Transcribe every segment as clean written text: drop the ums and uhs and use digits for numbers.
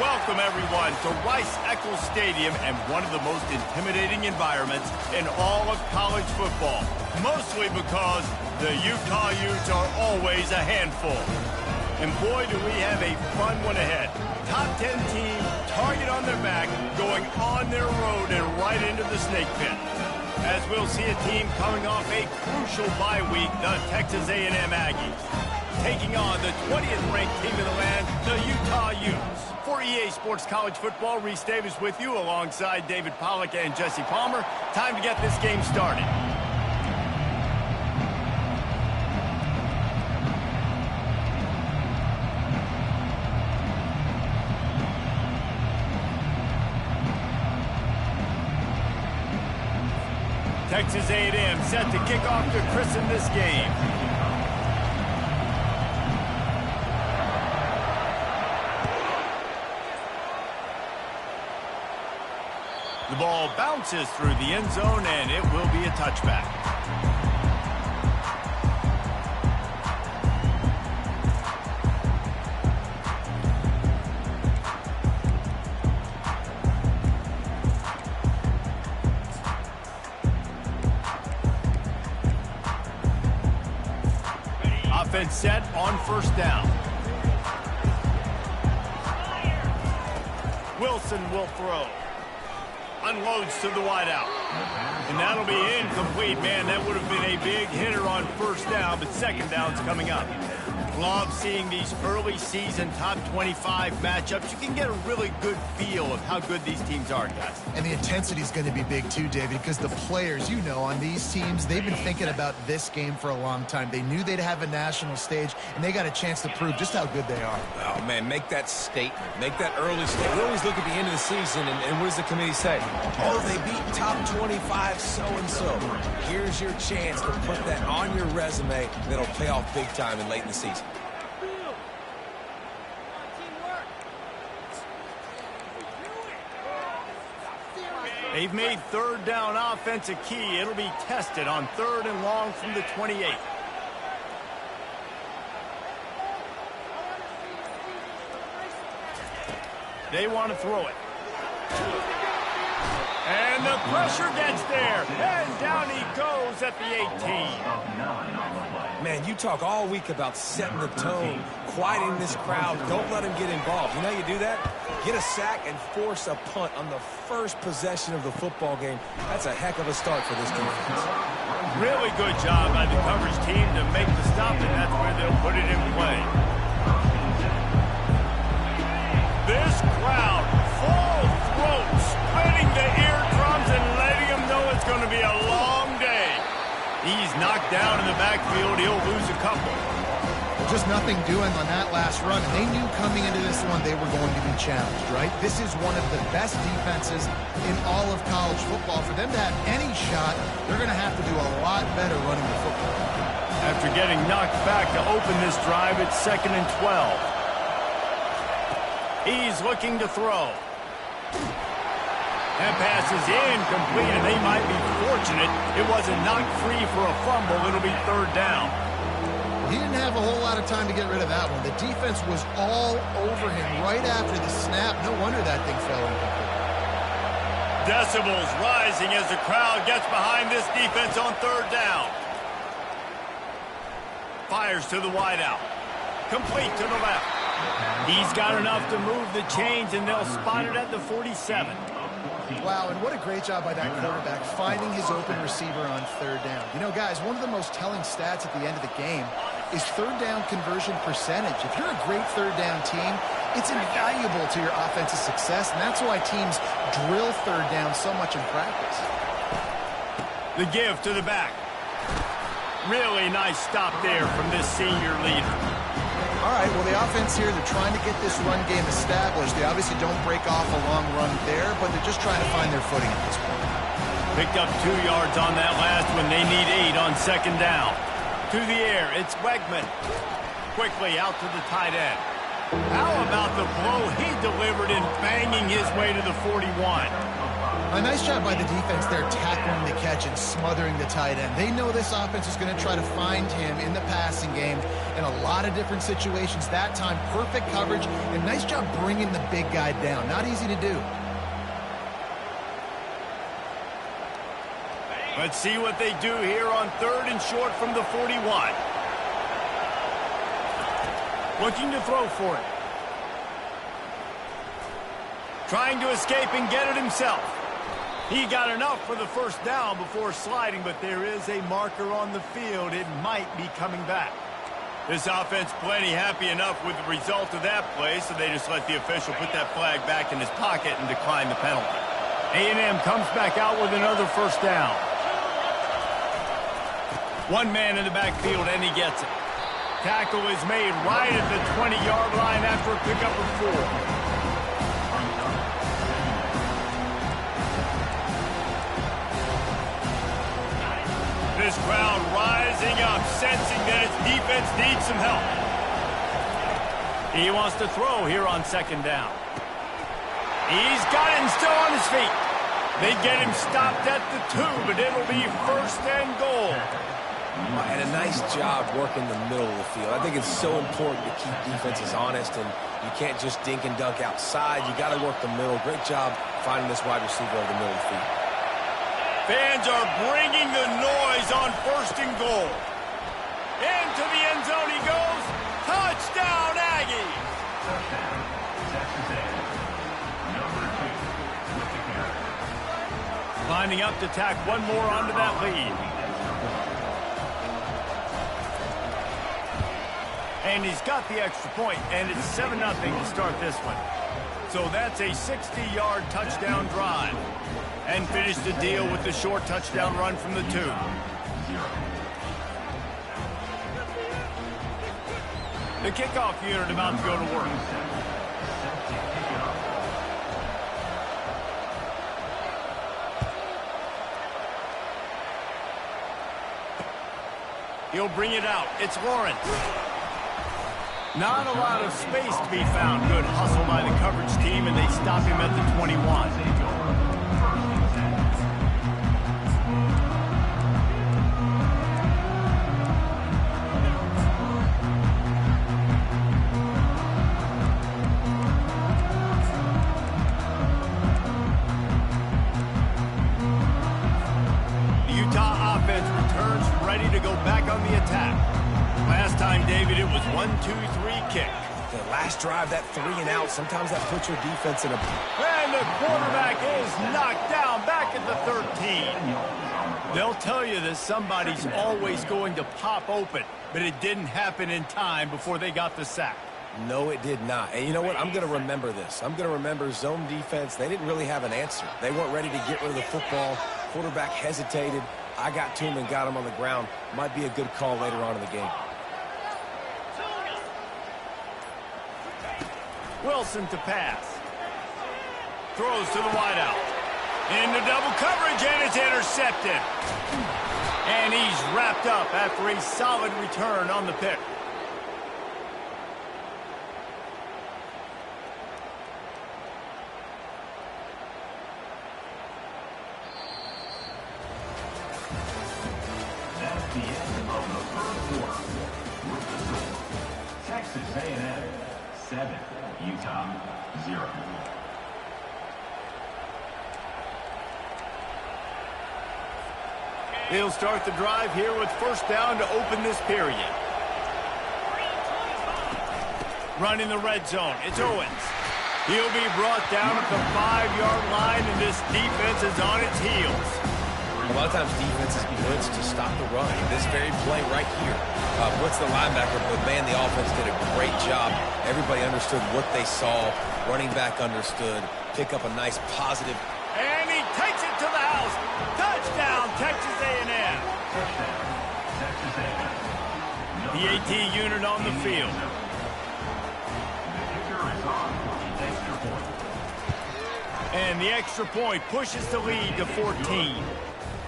Welcome, everyone, to Rice-Eccles Stadium and one of the most intimidating environments in all of college football, mostly because the Utah Utes are always a handful. And boy, do we have a fun one ahead. Top 10 team, target on their back, going on their road and right into the snake pit. As we'll see a team coming off a crucial bye week, the Texas A&M Aggies, taking on the 20th ranked team in the land, the Utah Utes. For EA Sports College Football, Reese Davis with you alongside David Pollack and Jesse Palmer. Time to get this game started. Texas A&M set to kick off to christen this game. The ball bounces through the end zone, and it will be a touchback. Offense set on first down. Wilson will throw. Unloads to the wideout. And that'll be incomplete. Man, that would have been a big hitter on first down, but second down's coming up. Love seeing these early season top 25 matchups. You can get a really good feel of how good these teams are, guys. And the intensity is going to be big too, David, because the players, you know, on these teams, they've been thinking about this game for a long time. They knew they'd have a national stage, and they got a chance to prove just how good they are. Oh, man, make that statement. Make that early statement. We always look at the end of the season, and what does the committee say? Oh, they beat top 25 so-and-so. Here's your chance to put that on your resume that'll pay off big time and late in the season. They've made third down offense a key. It'll be tested on third and long from the 28. They want to throw it. And the pressure gets there. And down he goes at the 18. Man, you talk all week about setting the tone, quieting this crowd. Don't let them get involved. You know how you do that? Get a sack and force a punt on the first possession of the football game. That's a heck of a start for this defense. Really good job by the coverage team to make the stop, and that's where they'll put it in play. This crowd, full throat, splitting the eardrums and letting them know it's going to be a long day. He's knocked down in the backfield. He'll lose a couple. Just nothing doing on that last run, and they knew coming into this one they were going to be challenged, right? This is one of the best defenses in all of college football. For them to have any shot, they're going to have to do a lot better running the football. After getting knocked back to open this drive, it's 2nd and 12. He's looking to throw. That pass is incomplete, and they might be fortunate it wasn't knocked free for a fumble. It'll be third down. He didn't have a whole lot of time to get rid of that one. The defense was all over him right after the snap. No wonder that thing fell incomplete. Decibels rising as the crowd gets behind this defense on third down. Fires to the wideout. Complete to the left. He's got enough to move the chains, and they'll spot it at the 47. Wow, and what a great job by that quarterback finding his open receiver on third down. You know, guys, one of the most telling stats at the end of the game is third down conversion percentage. If you're a great third down team, it's invaluable to your offensive success, and that's why teams drill third down so much in practice. The give to the back. Really nice stop there from this senior leader. All right, well, the offense here, they're trying to get this run game established. They obviously don't break off a long run there, but they're just trying to find their footing at this point. Picked up 2 yards on that last one. They need 8 on second down. To the air, it's Wegman. Quickly out to the tight end. How about the blow he delivered in banging his way to the 41? A nice job by the defense there, tackling the catch and smothering the tight end. They know this offense is going to try to find him in the passing game in a lot of different situations. That time, perfect coverage, and nice job bringing the big guy down. Not easy to do. Let's see what they do here on 3rd and short from the 41. Looking to throw for it. Trying to escape and get it himself. He got enough for the first down before sliding, but there is a marker on the field. It might be coming back. This offense plenty happy enough with the result of that play, so they just let the official put that flag back in his pocket and decline the penalty. A&M comes back out with another first down. One man in the backfield, and he gets it. Tackle is made right at the 20-yard line after a pickup of 4. This crowd rising up, sensing that its defense needs some help. He wants to throw here on 2nd down. He's got it and still on his feet. They get him stopped at the 2, but it'll be 1st and goal. And a nice job working the middle of the field. I think it's so important to keep defenses honest, and you can't just dink and dunk outside. You got to work the middle. Great job finding this wide receiver over the middle of the field. Fans are bringing the noise on 1st and goal. Into the end zone he goes. Touchdown, Aggies! Lining up to tack one more onto that lead. And he's got the extra point, and it's 7-0 to start this one. So that's a 60-yard touchdown drive. And finish the deal with the short touchdown run from the 2. The kickoff unit about to go to work. He'll bring it out. It's Lawrence. Not a lot of space to be found. Good hustle by the coverage team, and they stop him at the 21. The Utah offense returns ready to go back on the attack. Last time, David, it was 1-2-3 kick. The last drive, that 3 and out, sometimes that puts your defense in a... And the quarterback is knocked down back at the 13. They'll tell you that somebody's always going to pop open, but it didn't happen in time before they got the sack. No, it did not. And you know what? I'm going to remember this. I'm going to remember zone defense. They didn't really have an answer. They weren't ready to get rid of the football. Quarterback hesitated. I got to him and got him on the ground. Might be a good call later on in the game. Wilson to pass. Throws to the wideout. Into double coverage, and it's intercepted. And he's wrapped up after a solid return on the pick. That's the end of the first quarter. With the score, Texas A&M 7, Utah 0. He'll start the drive here with first down to open this period. Running the red zone, it's Owens. He'll be brought down at the 5-yard line, and this defense is on its heels. A lot of times defenses blitz to stop the run. This very play right here. Blitz the linebacker, but man, the offense did a great job. Everybody understood what they saw. Running back understood. Pick up a nice positive. And he takes it to the house. Touchdown, Texas A&M. Texas A&M. The AT unit on the field. The kicker is on the extra point. And the extra point pushes the lead to 14.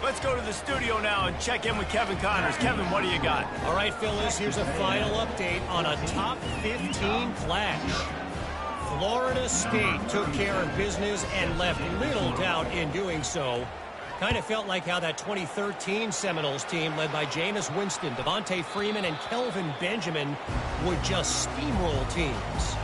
Let's go to the studio now and check in with Kevin Connors. Kevin, what do you got? All right, Phyllis, here's a final update on a top 15 flash. Florida State took care of business and left little doubt in doing so. Kind of felt like how that 2013 Seminoles team led by Jameis Winston, Devontae Freeman, and Kelvin Benjamin would just steamroll teams.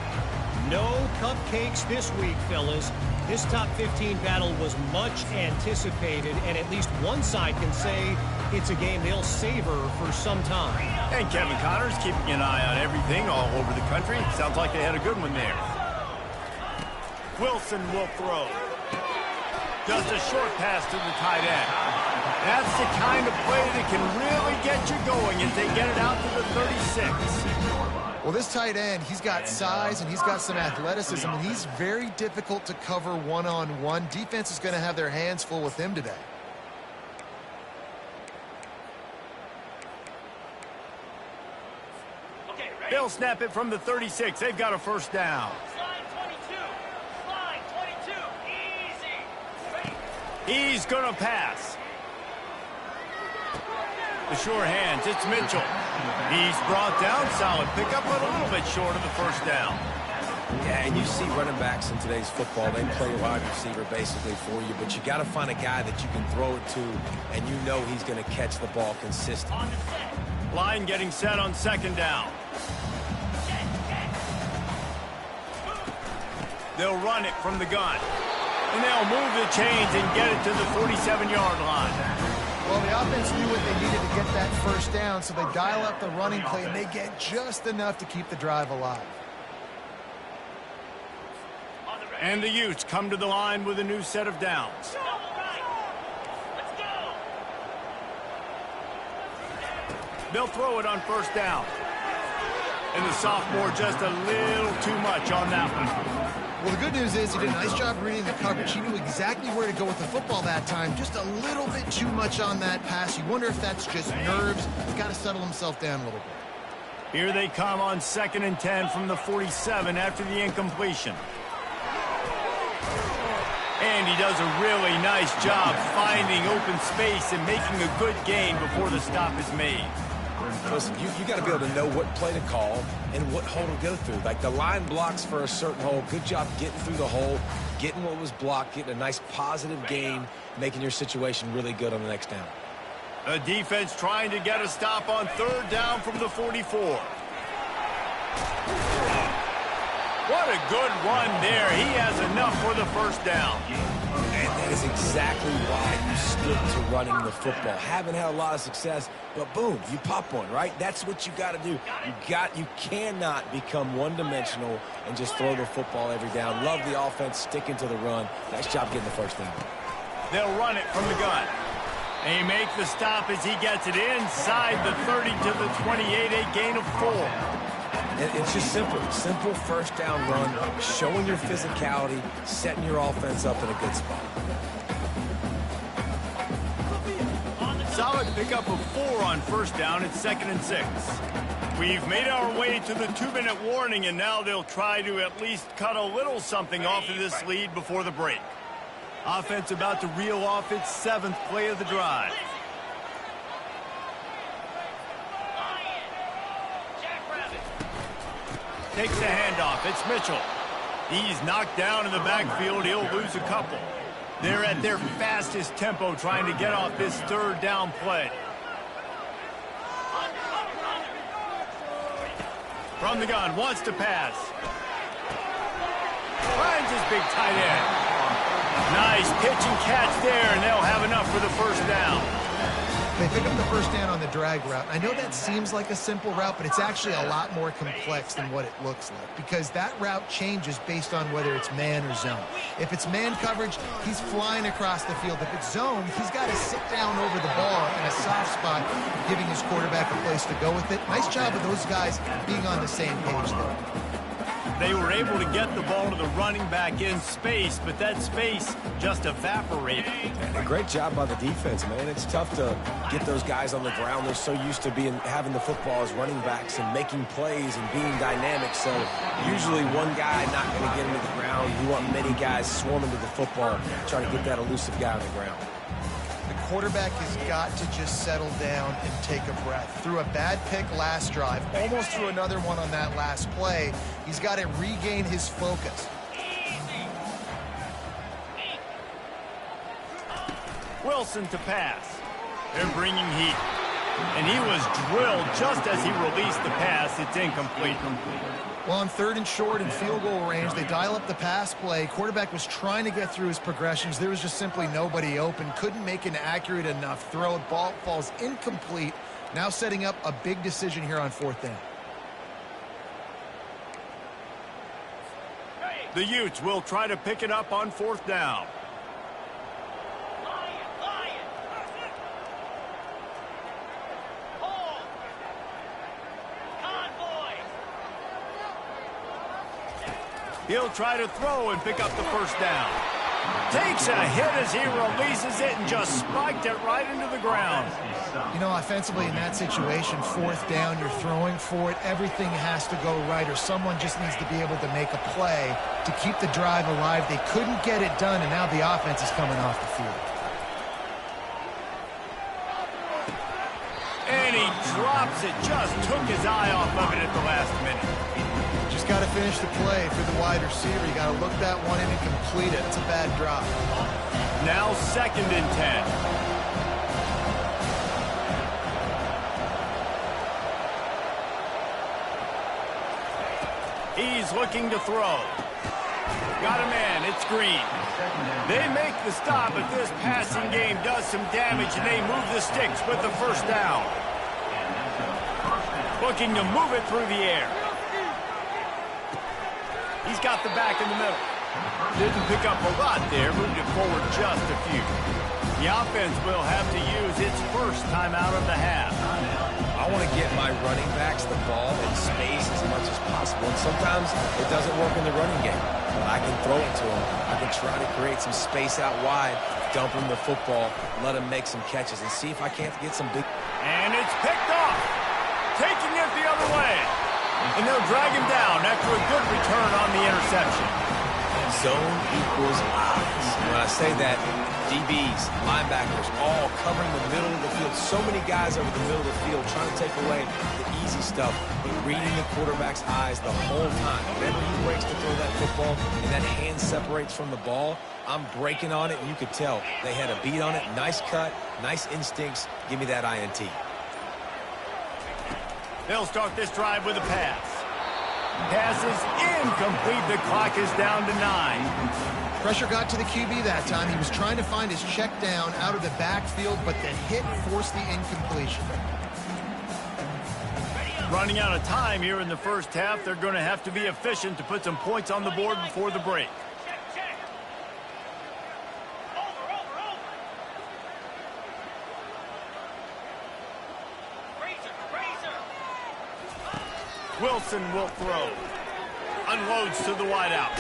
No cupcakes this week, fellas. This top 15 battle was much anticipated, and at least one side can say it's a game they'll savor for some time. And Kevin Connor's keeping an eye on everything all over the country. Sounds like they had a good one there. Wilson will throw. Just a short pass to the tight end. That's the kind of play that can really get you going as they get it out to the 36. Well, this tight end, he's got size and he's got some athleticism, and he's very difficult to cover one-on-one. Defense is going to have their hands full with him today. They'll snap it from the 36. They've got a first down. Slide 22, easy. He's going to pass. The sure hands, it's Mitchell. He's brought down, solid pickup, but a little bit short of the first down. Yeah, and you see running backs in today's football, they play wide receiver basically for you, but you got to find a guy that you can throw it to, and you know he's going to catch the ball consistently. Line getting set on second down. They'll run it from the gun. And they'll move the chains and get it to the 47-yard line. Well, the offense knew what they needed to get that first down, so they dial up the running play, and they get just enough to keep the drive alive. And the Utes come to the line with a new set of downs. They'll throw it on first down. And the sophomore just a little too much on that one. Well, the good news is he did a nice job reading the coverage. He knew exactly where to go with the football that time. Just a little bit too much on that pass. You wonder if that's just nerves. He's got to settle himself down a little bit. Here they come on 2nd and 10 from the 47 after the incompletion. And he does a really nice job finding open space and making a good gain before the stop is made. Listen, you got to be able to know what play to call and what hole to go through. Like the line blocks for a certain hole. Good job getting through the hole, getting what was blocked, getting a nice positive gain, making your situation really good on the next down. The defense trying to get a stop on third down from the 44. What a good run there. He has enough for the first down. And that is exactly why you stick to running the football. Haven't had a lot of success, but boom, you pop one, right? That's what you got to do. You cannot become one-dimensional and just throw the football every down. Love the offense sticking to the run. Nice job getting the first down. They'll run it from the gun. They make the stop as he gets it inside the 30 to the 28, a gain of 4. It's just simple first down run, showing your physicality, setting your offense up in a good spot. Solid pickup of 4 on first down at 2nd and 6. We've made our way to the 2-minute warning, and now they'll try to at least cut a little something off of this lead before the break. Offense about to reel off its 7th play of the drive. Takes the handoff. It's Mitchell. He's knocked down in the backfield. He'll lose a couple. They're at their fastest tempo trying to get off this third down play. From the gun, wants to pass. Finds his big tight end. Nice pitch and catch there, and they'll have enough for the first down. They pick up the first down on the drag route. I know that seems like a simple route, but it's actually a lot more complex than what it looks like, because that route changes based on whether it's man or zone. If it's man coverage, he's flying across the field. If it's zone, he's got to sit down over the ball in a soft spot, giving his quarterback a place to go with it. Nice job of those guys being on the same page there. They were able to get the ball to the running back in space, but that space just evaporated. And a great job by the defense, man. It's tough to get those guys on the ground. They're so used to having the football as running backs and making plays and being dynamic. So usually one guy not going to get into the ground. You want many guys swarming to the football, trying to get that elusive guy on the ground. The quarterback has got to just settle down and take a breath. Threw a bad pick last drive, almost threw another one on that last play. He's got to regain his focus. Wilson to pass. They're bringing heat. And he was drilled just as he released the pass. It's incomplete. Well, on 3rd and short and field goal range, they dial up the pass play. Quarterback was trying to get through his progressions. There was just simply nobody open. Couldn't make an accurate enough throw. Ball falls incomplete. Now setting up a big decision here on 4th down. The Utes will try to pick it up on 4th down. He'll try to throw and pick up the 1st down. Takes a hit as he releases it and just spiked it right into the ground. You know, offensively in that situation, 4th down, you're throwing for it. Everything has to go right, or someone just needs to be able to make a play to keep the drive alive. They couldn't get it done, and now the offense is coming off the field. And he drops it. Just took his eye off of it at the last minute. Just got to finish the play for the wide receiver. You got to look that one in and complete it. It's a bad drop. Now 2nd and 10. He's looking to throw. Got a man. It's Green. They make the stop, but this passing game does some damage, and they move the sticks with the 1st down. Looking to move it through the air. He's got the back in the middle. Didn't pick up a lot there. Moved it forward just a few. The offense will have to use its 1st timeout of the half. I want to get my running backs the ball in space as much as possible. And sometimes it doesn't work in the running game. But I can throw it to him. I can try to create some space out wide, dump him the football, let him make some catches, and see if I can't get some big... And it's picked off. Taking it the other way. And they'll drag him down after a good return on the interception. Zone equals eyes. When I say that, DBs, linebackers, all covering the middle of the field. So many guys over the middle of the field trying to take away the easy stuff, but reading the quarterback's eyes the whole time. Whenever he breaks to throw that football and that hand separates from the ball, I'm breaking on it, and you could tell they had a beat on it. Nice cut, nice instincts. Give me that INT. They'll start this drive with a pass. Pass is incomplete. The clock is down to 9. Pressure got to the QB that time. He was trying to find his check down out of the backfield, but the hit forced the incompletion. Running out of time here in the 1st half. They're going to have to be efficient to put some points on the board before the break. Wilson will throw. Unloads to the wideout.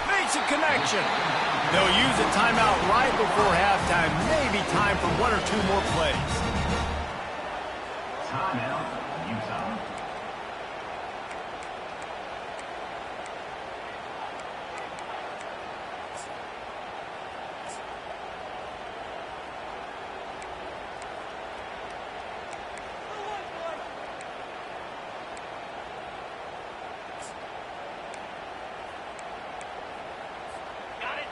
Makes a connection. They'll use a timeout right before halftime. Maybe time for 1 or 2 more plays. Timeout, Utah.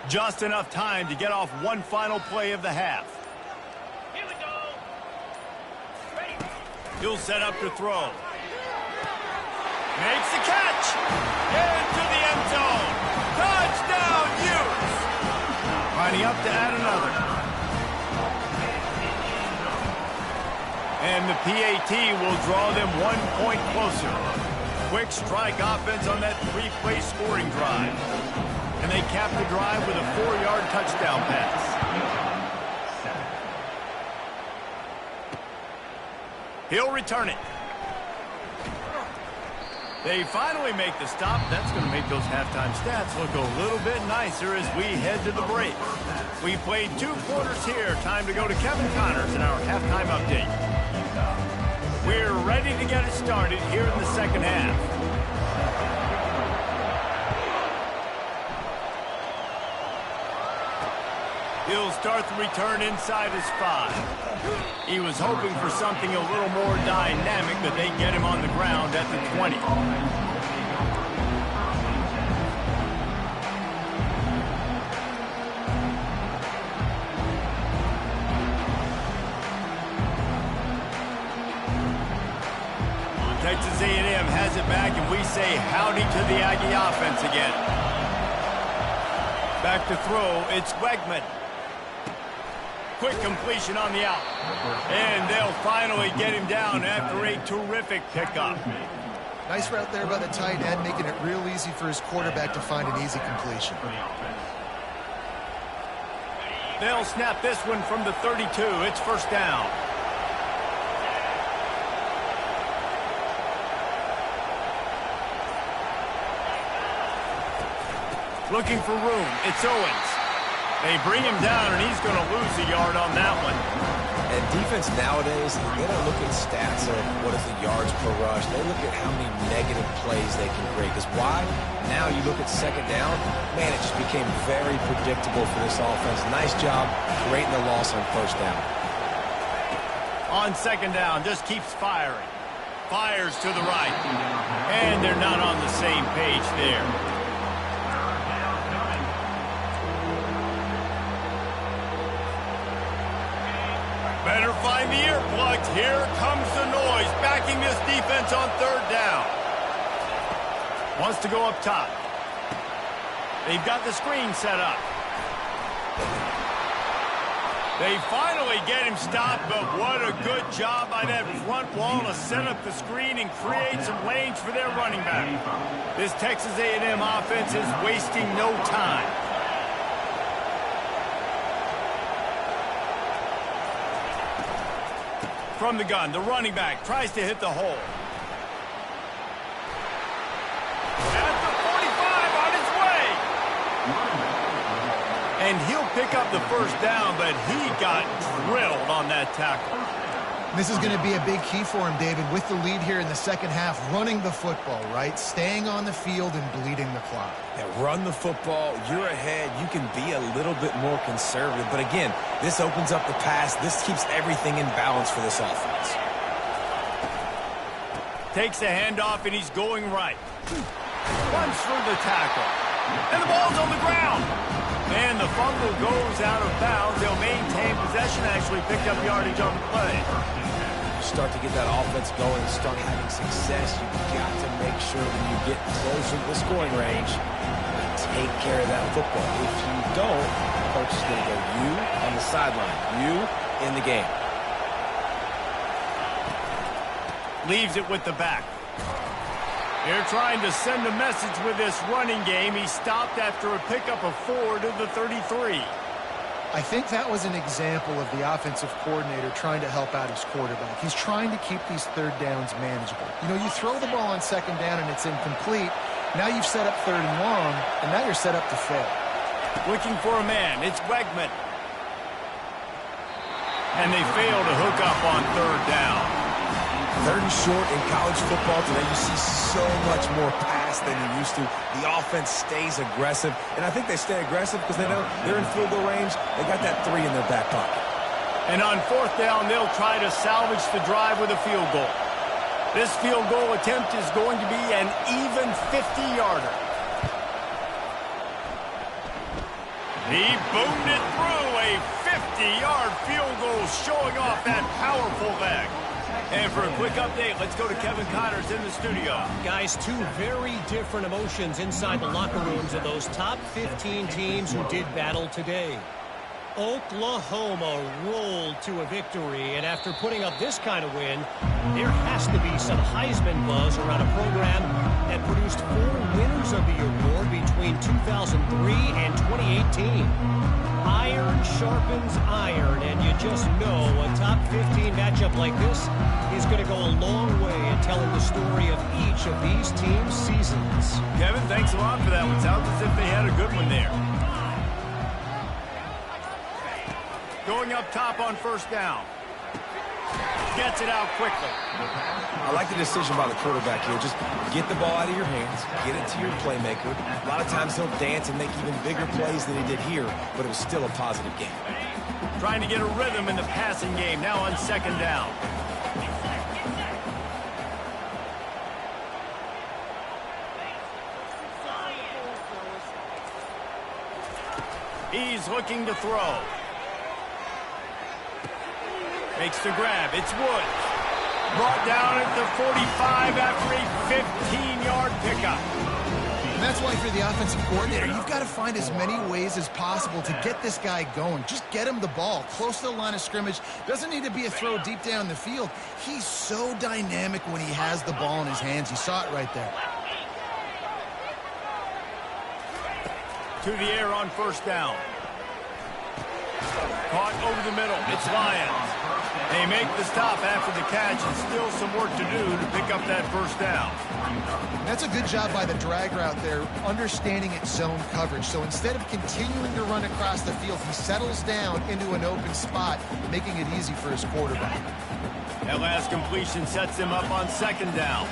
Just enough time to get off one final play of the half. Here we go. Ready. He'll set up to throw. Makes the catch. Into the end zone. Touchdown, Utes. Lining up to add another. And the PAT will draw them 1 point closer. Quick strike offense on that 3-play scoring drive. And they cap the drive with a 4-yard touchdown pass. He'll return it. They finally make the stop. That's going to make those halftime stats look a little bit nicer as we head to the break. We played 2 quarters here. Time to go to Kevin Connors in our halftime update. We're ready to get it started here in the 2nd half. He'll start the return inside his 5. He was hoping for something a little more dynamic, but they get him on the ground at the 20. Texas A&M has it back, and we say howdy to the Aggie offense again. Back to throw, it's Wegman. Quick completion on the out. And they'll finally get him down after a terrific pickup. Nice route there by the tight end, making it real easy for his quarterback to find an easy completion. They'll snap this one from the 32. It's first down. Looking for room. It's Owens. They bring him down, and he's going to lose a yard on that one. And defense nowadays, they don't look at stats of what is the yards per rush. They look at how many negative plays they can create. Because why? Now you look at second down, man, it just became very predictable for this offense. Nice job creating the loss on first down. On second down, just keeps firing. Fires to the right. And they're not on the same page there. Better find the earplugs. Here comes the noise, backing this defense on third down. Wants to go up top. They've got the screen set up. They finally get him stopped, but what a good job by that front wall to set up the screen and create some lanes for their running back. This Texas A&M offense is wasting no time. From the gun, the running back tries to hit the hole. At the 45, on his way. And he'll pick up the first down, but he got drilled on that tackle. This is going to be a big key for him, David, with the lead here in the second half, running the football, right? Staying on the field and bleeding the clock. Yeah, run the football. You're ahead. You can be a little bit more conservative. But again, this opens up the pass. This keeps everything in balance for this offense. Takes the handoff, and he's going right. Runs through the tackle. And the ball's on the ground. And the fumble goes out of bounds. They'll maintain possession, actually picked up yardage on the play. Start to get that offense going and start having success, you've got to make sure when you get closer to the scoring range, you take care of that football. If you don't, the coach is going to go you on the sideline, you in the game. Leaves it with the back. They're trying to send a message with this running game. He stopped after a pickup of 4 to the 33. I think that was an example of the offensive coordinator trying to help out his quarterback. He's trying to keep these third downs manageable. You know, you throw the ball on second down and it's incomplete. Now you've set up third and long, and now you're set up to fail. Looking for a man. It's Wegman. And they fail to hook up on third down. Third and short in college football today, you see so much more pass than you used to. The offense stays aggressive, and I think they stay aggressive because they know they're in field goal range. They got that 3 in their back pocket. And on fourth down, they'll try to salvage the drive with a field goal. This field goal attempt is going to be an even 50-yarder. He boomed it through, a 50-yard field goal showing off that powerful leg. And for a quick update, let's go to Kevin Connors in the studio. Guys, 2 very different emotions inside the locker rooms of those top 15 teams who did battle today. Oklahoma rolled to a victory, and after putting up this kind of win, there has to be some Heisman buzz around a program that produced 4 winners of the award between 2003 and 2018. Iron sharpens iron, and you just know a top 15 matchup like this is going to go a long way in telling the story of each of these teams' seasons. Kevin, thanks a lot for that one. Sounds as if they had a good one there. Going up top on first down. gets it out quickly. I like the decision by the quarterback here. Just get the ball out of your hands, get it to your playmaker. A lot of times he'll dance and make even bigger plays than he did here, but it was still a positive game. Trying to get a rhythm in the passing game, now on second down. He's looking to throw. Makes the grab. It's Woods. Brought down at the 45 after a 15-yard pickup. And that's why, if you're the offensive coordinator, you've got to find as many ways as possible to get this guy going. Just get him the ball close to the line of scrimmage. Doesn't need to be a throw deep down the field. He's so dynamic when he has the ball in his hands. You saw it right there. To the air on first down. Caught over the middle. It's Lions. They make the stop after the catch, and still some work to do to pick up that first down. That's a good job by the drag route there, understanding its zone coverage. So instead of continuing to run across the field, he settles down into an open spot, making it easy for his quarterback. That last completion sets him up on second down.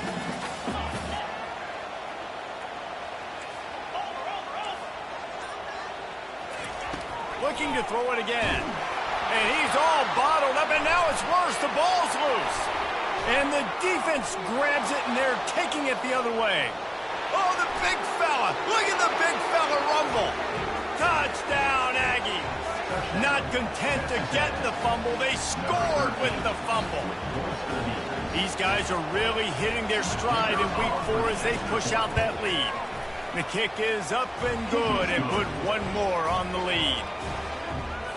Looking to throw it again. And he's all bottled up, and now it's worse. The ball's loose. And the defense grabs it, and they're taking it the other way. Oh, the big fella. Look at the big fella rumble. Touchdown, Aggies. Not content to get the fumble, they scored with the fumble. These guys are really hitting their stride in week 4 as they push out that lead. The kick is up and good, and put one more on the lead.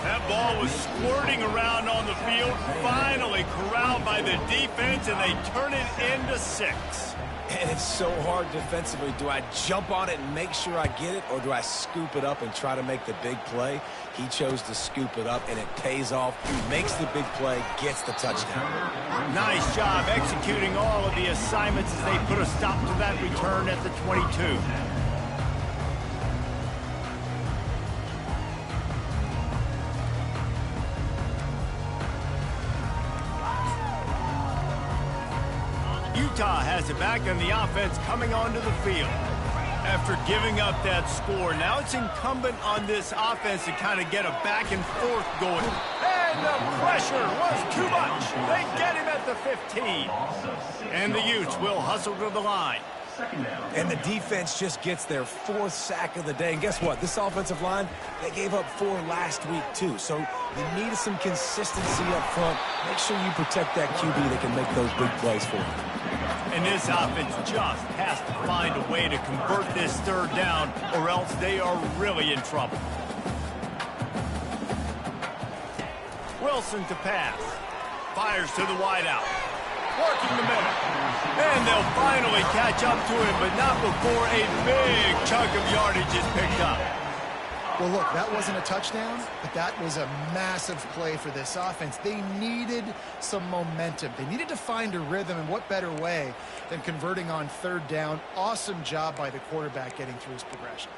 That ball was squirting around on the field, finally corralled by the defense, and they turn it into 6. And it's so hard defensively. Do I jump on it and make sure I get it, or do I scoop it up and try to make the big play? He chose to scoop it up, and it pays off. He makes the big play, gets the touchdown. Nice job executing all of the assignments as they put a stop to that return at the 22. Ncaa has it back, and the offense coming onto the field. After giving up that score, now it's incumbent on this offense to kind of get a back and forth going. And the pressure was too much. They get him at the 15. And the Utes will hustle to the line. And the defense just gets their 4th sack of the day. And guess what? This offensive line, they gave up 4 last week too. So you need some consistency up front. Make sure you protect that QB that can make those big plays for you. And this offense just has to find a way to convert this third down, or else they are really in trouble. Wilson to pass. Fires to the wideout. Working the middle. And they'll finally catch up to him, but not before a big chunk of yardage is picked up. Well, look, that wasn't a touchdown, but that was a massive play for this offense. They needed some momentum. They needed to find a rhythm, and what better way than converting on third down. Awesome job by the quarterback getting through his progression.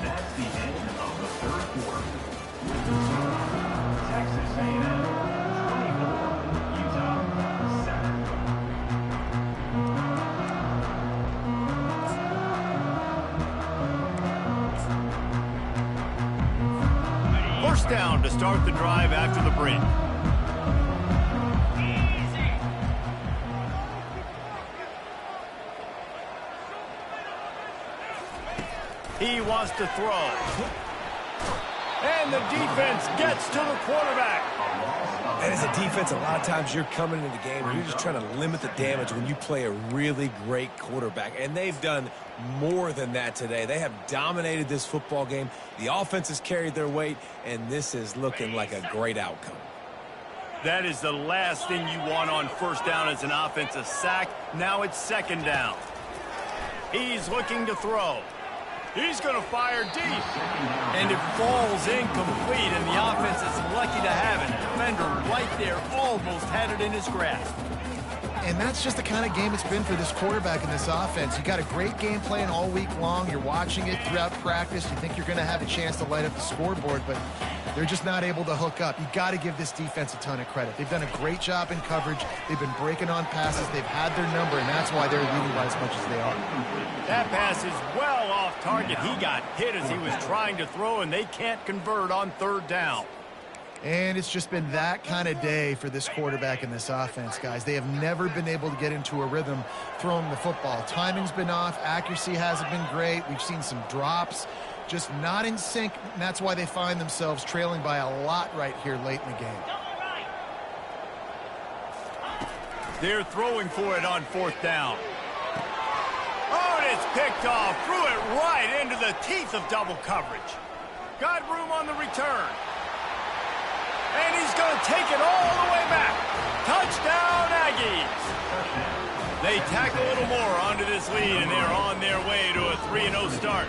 That's the end of the third quarter. Texas A&M 24, Utah 7. First down to start the drive after the break. He wants to throw. And the defense gets to the quarterback. And as a defense, a lot of times you're coming into the game and you're just trying to limit the damage when you play a really great quarterback. And they've done more than that today. They have dominated this football game. The offense has carried their weight, and this is looking like a great outcome. That is the last thing you want on first down as an offensive sack. Now it's second down. He's looking to throw. He's going to fire deep. And it falls incomplete, and the offense is lucky to have it. Defender right there almost had it in his grasp. And that's just the kind of game it's been for this quarterback in this offense. You got a great game plan all week long. You're watching it throughout practice. You think you're going to have a chance to light up the scoreboard, but They're just not able to hook up. You got to give this defense a ton of credit. They've done a great job in coverage. They've been breaking on passes. They've had their number, and that's why they're leading by as much as they are. That pass is well off target. He got hit as he was trying to throw, and they can't convert on third down. And it's just been that kind of day for this quarterback and this offense, guys. They have never been able to get into a rhythm throwing the football. Timing's been off. Accuracy hasn't been great. We've seen some drops. Just not in sync, and that's why they find themselves trailing by a lot right here late in the game. They're throwing for it on fourth down. Oh, and it's picked off. Threw it right into the teeth of double coverage. Got room on the return. And he's going to take it all the way back. Touchdown, Aggies. They tack a little more onto this lead, and they're on their way to a 3-0 start.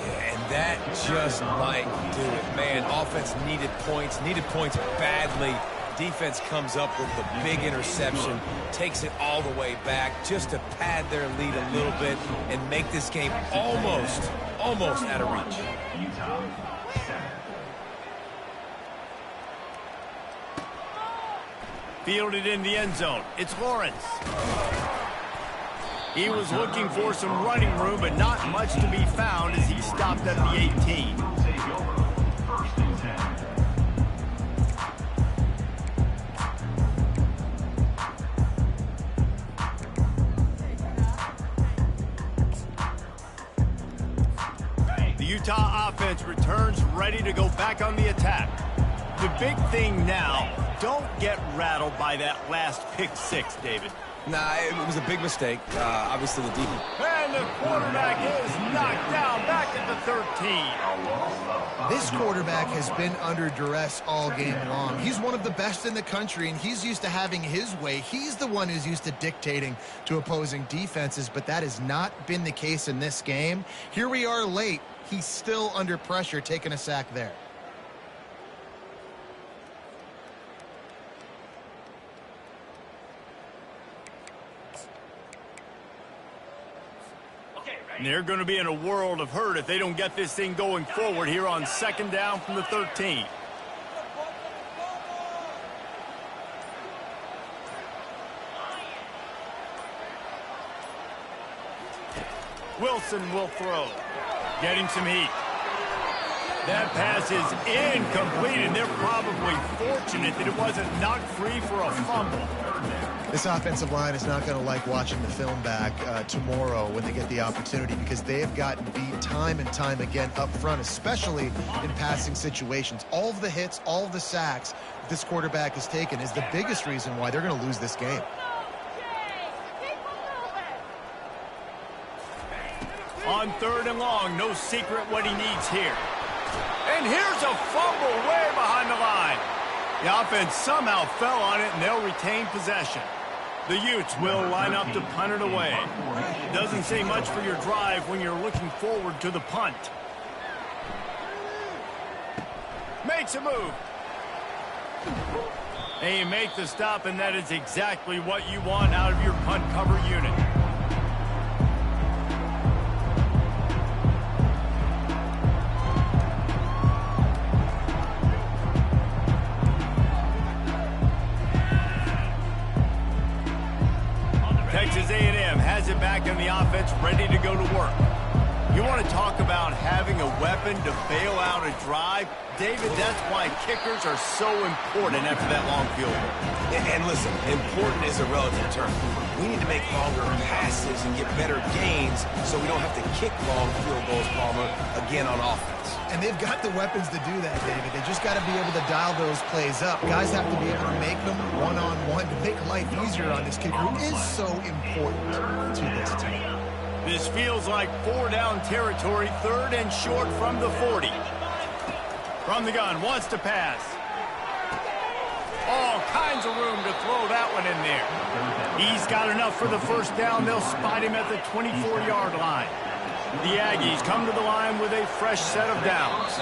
Yeah, and that just might do it. Man, offense needed points badly. Defense comes up with the big interception, takes it all the way back just to pad their lead a little bit and make this game almost out of reach. Utah, 7. Fielded in the end zone. It's Lawrence. He was looking for some running room, but not much to be found as he stopped at the 18. First and 10. The Utah offense returns ready to go back on the attack. The big thing now, don't get rattled by that last pick six, David. Nah, it was a big mistake. Obviously, the defense. And the quarterback is knocked down back at the 13. This quarterback has been under duress all game long. He's one of the best in the country, and he's used to having his way. He's the one who's used to dictating to opposing defenses, but that has not been the case in this game. Here we are late. He's still under pressure, taking a sack there. They're going to be in a world of hurt if they don't get this thing going forward here on second down from the 13. Wilson will throw. Getting some heat. That pass is incomplete, and they're probably fortunate that it wasn't knocked free for a fumble. This offensive line is not going to like watching the film back tomorrow when they get the opportunity, because they have gotten beat time and time again up front, especially in passing situations. All of the hits, all of the sacks this quarterback has taken is the biggest reason why they're going to lose this game. On third and long, no secret what he needs here. And here's a fumble way behind the line. The offense somehow fell on it, and they'll retain possession. The Utes will line up to punt it away. Doesn't say much for your drive when you're looking forward to the punt. Makes a move. And you make the stop, and that is exactly what you want out of your punt cover unit. Texas A&M has it back in the offense, ready to go to work. You want to talk about having a weapon to bail out a drive? David, that's why kickers are so important after that long field goal. And listen, important is a relative term. We need to make longer passes and get better gains so we don't have to kick long field goals, Palmer, again on offense. And they've got the weapons to do that, David. They just got to be able to dial those plays up. Guys have to be able to make them one-on-one to make life easier on this kicker, who is so important to this team. This feels like 4-down territory, third and short from the 40. From the gun, wants to pass. All kinds of room to throw that one in there. He's got enough for the first down. They'll spot him at the 24-yard line. The Aggies come to the line with a fresh set of downs.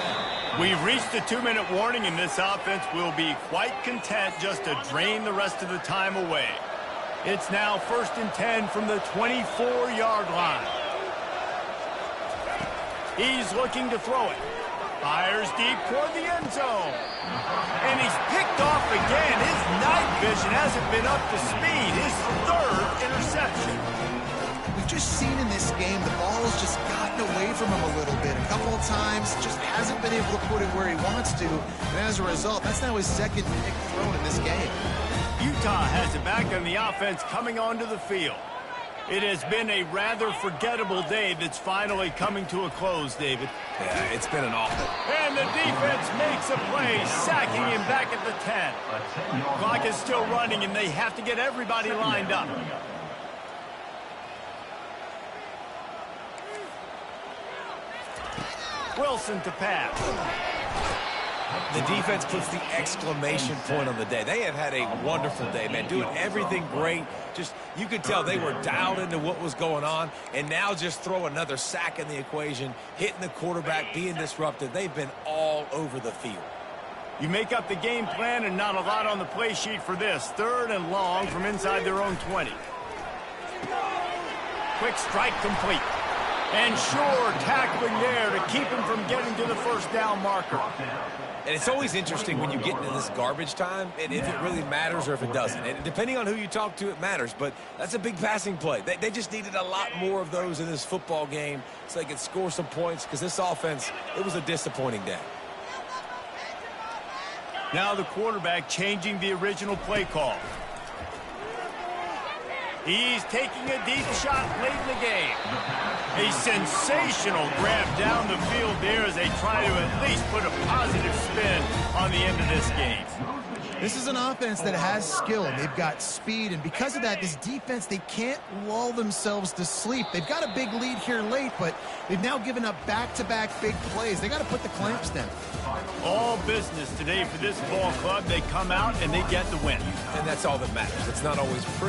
We've reached the 2-minute warning, and this offense will be quite content just to drain the rest of the time away. It's now 1st and 10 from the 24-yard line. He's looking to throw it. Fires deep toward the end zone. And he's picked off again. His night vision hasn't been up to speed. His third interception. We've just seen in this game the ball has just gotten away from him a little bit. A couple of times, just hasn't been able to put it where he wants to. And as a result, that's now his second pick thrown in this game. Utah has it back on the offense coming onto the field. It has been a rather forgettable day that's finally coming to a close, David. Yeah, it's been an awful. And the defense makes a play, sacking him back at the 10. Clock is still running, and they have to get everybody lined up. Wilson to pass. The defense puts the exclamation point on the day. They have had a wonderful day, man, doing everything great. Just, you could tell they were dialed into what was going on, and now just throw another sack in the equation, hitting the quarterback, being disruptive. They've been all over the field. You make up the game plan and not a lot on the play sheet for this. 3rd and long from inside their own 20. Quick strike complete. And sure tackling there to keep him from getting to the first down marker. And it's always interesting when you get into this garbage time, and if it really matters or if it doesn't. And depending on who you talk to, it matters. But that's a big passing play. They just needed a lot more of those in this football game so they could score some points, because this offense, it was a disappointing day. Now the quarterback changing the original play call. He's taking a deep shot late in the game. A sensational grab down the field there as they try to at least put a positive spin on the end of this game. This is an offense that has skill, and they've got speed, and because of that, this defense, they can't lull themselves to sleep. They've got a big lead here late, but they've now given up back-to-back big plays. They got to put the clamps down. All business today for this ball club. They come out and they get the win. And that's all that matters. It's not always pretty.